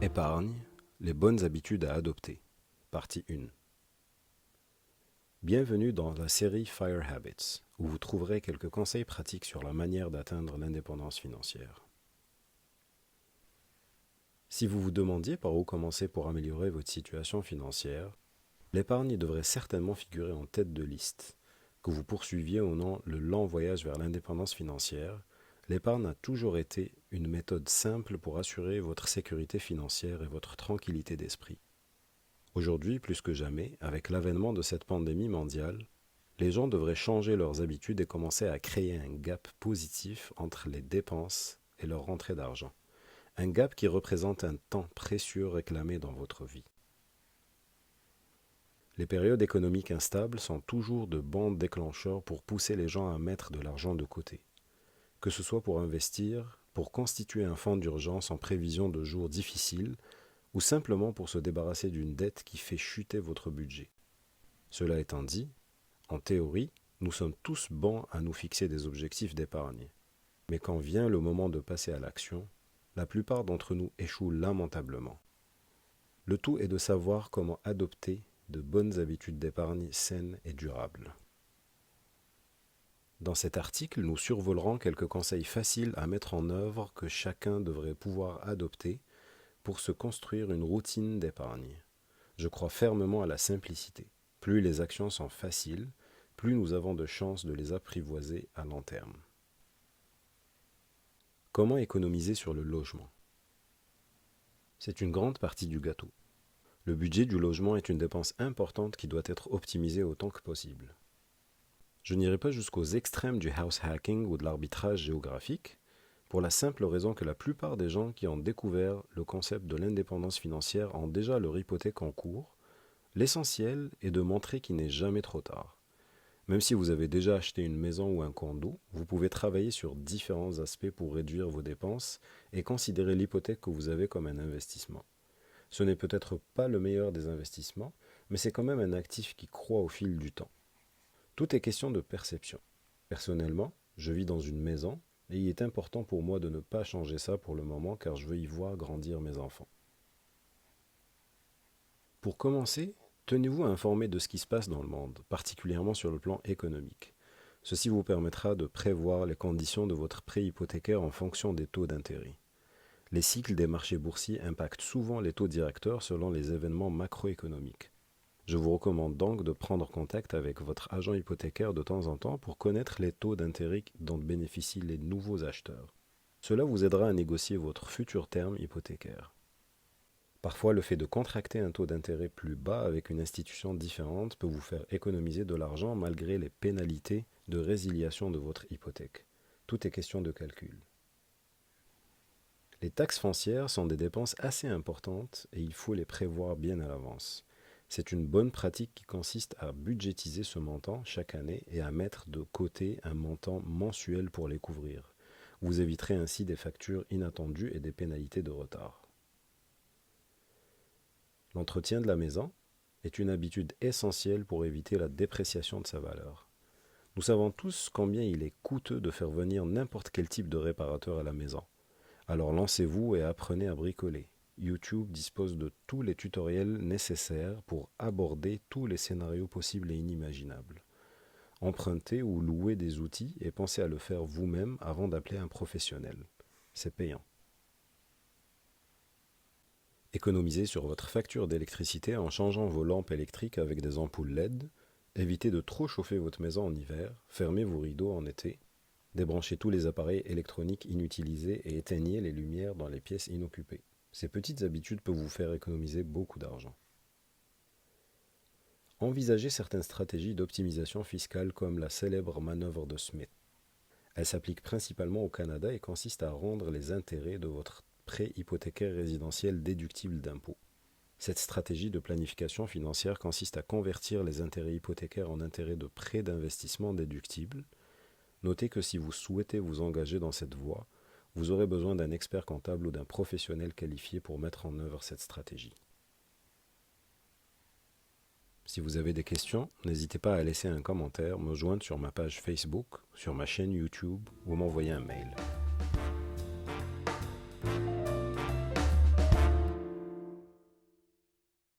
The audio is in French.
Épargne, les bonnes habitudes à adopter. Partie 1. Bienvenue dans la série Fire Habits, où vous trouverez quelques conseils pratiques sur la manière d'atteindre l'indépendance financière. Si vous vous demandiez par où commencer pour améliorer votre situation financière, l'épargne devrait certainement figurer en tête de liste. Que vous poursuiviez ou non le lent voyage vers l'indépendance financière, l'épargne a toujours été une méthode simple pour assurer votre sécurité financière et votre tranquillité d'esprit. Aujourd'hui, plus que jamais, avec l'avènement de cette pandémie mondiale, les gens devraient changer leurs habitudes et commencer à créer un gap positif entre les dépenses et leur rentrée d'argent. Un gap qui représente un temps précieux réclamé dans votre vie. Les périodes économiques instables sont toujours de bons déclencheurs pour pousser les gens à mettre de l'argent de côté. Que ce soit pour investir, pour constituer un fonds d'urgence en prévision de jours difficiles, ou simplement pour se débarrasser d'une dette qui fait chuter votre budget. Cela étant dit, en théorie, nous sommes tous bons à nous fixer des objectifs d'épargne. Mais quand vient le moment de passer à l'action, la plupart d'entre nous échouent lamentablement. Le tout est de savoir comment adopter de bonnes habitudes d'épargne saines et durables. Dans cet article, nous survolerons quelques conseils faciles à mettre en œuvre que chacun devrait pouvoir adopter pour se construire une routine d'épargne. Je crois fermement à la simplicité. Plus les actions sont faciles, plus nous avons de chances de les apprivoiser à long terme. Comment économiser sur le logement ? C'est une grande partie du gâteau. Le budget du logement est une dépense importante qui doit être optimisée autant que possible. Je n'irai pas jusqu'aux extrêmes du house hacking ou de l'arbitrage géographique, pour la simple raison que la plupart des gens qui ont découvert le concept de l'indépendance financière ont déjà leur hypothèque en cours. L'essentiel est de montrer qu'il n'est jamais trop tard. Même si vous avez déjà acheté une maison ou un condo, vous pouvez travailler sur différents aspects pour réduire vos dépenses et considérer l'hypothèque que vous avez comme un investissement. Ce n'est peut-être pas le meilleur des investissements, mais c'est quand même un actif qui croît au fil du temps. Tout est question de perception. Personnellement, je vis dans une maison et il est important pour moi de ne pas changer ça pour le moment car je veux y voir grandir mes enfants. Pour commencer, tenez-vous informé de ce qui se passe dans le monde, particulièrement sur le plan économique. Ceci vous permettra de prévoir les conditions de votre prêt hypothécaire en fonction des taux d'intérêt. Les cycles des marchés boursiers impactent souvent les taux directeurs selon les événements macroéconomiques. Je vous recommande donc de prendre contact avec votre agent hypothécaire de temps en temps pour connaître les taux d'intérêt dont bénéficient les nouveaux acheteurs. Cela vous aidera à négocier votre futur terme hypothécaire. Parfois, le fait de contracter un taux d'intérêt plus bas avec une institution différente peut vous faire économiser de l'argent malgré les pénalités de résiliation de votre hypothèque. Tout est question de calcul. Les taxes foncières sont des dépenses assez importantes et il faut les prévoir bien à l'avance. C'est une bonne pratique qui consiste à budgétiser ce montant chaque année et à mettre de côté un montant mensuel pour les couvrir. Vous éviterez ainsi des factures inattendues et des pénalités de retard. L'entretien de la maison est une habitude essentielle pour éviter la dépréciation de sa valeur. Nous savons tous combien il est coûteux de faire venir n'importe quel type de réparateur à la maison. Alors lancez-vous et apprenez à bricoler. YouTube dispose de tous les tutoriels nécessaires pour aborder tous les scénarios possibles et inimaginables. Empruntez ou louez des outils et pensez à le faire vous-même avant d'appeler un professionnel. C'est payant. Économisez sur votre facture d'électricité en changeant vos lampes électriques avec des ampoules LED. Évitez de trop chauffer votre maison en hiver. Fermez vos rideaux en été. Débranchez tous les appareils électroniques inutilisés et éteignez les lumières dans les pièces inoccupées. Ces petites habitudes peuvent vous faire économiser beaucoup d'argent. Envisagez certaines stratégies d'optimisation fiscale comme la célèbre manœuvre de Smith. Elle s'applique principalement au Canada et consiste à rendre les intérêts de votre prêt hypothécaire résidentiel déductibles d'impôts. Cette stratégie de planification financière consiste à convertir les intérêts hypothécaires en intérêts de prêts d'investissement déductibles. Notez que si vous souhaitez vous engager dans cette voie, vous aurez besoin d'un expert comptable ou d'un professionnel qualifié pour mettre en œuvre cette stratégie. Si vous avez des questions, n'hésitez pas à laisser un commentaire, me joindre sur ma page Facebook, sur ma chaîne YouTube ou m'envoyer un mail.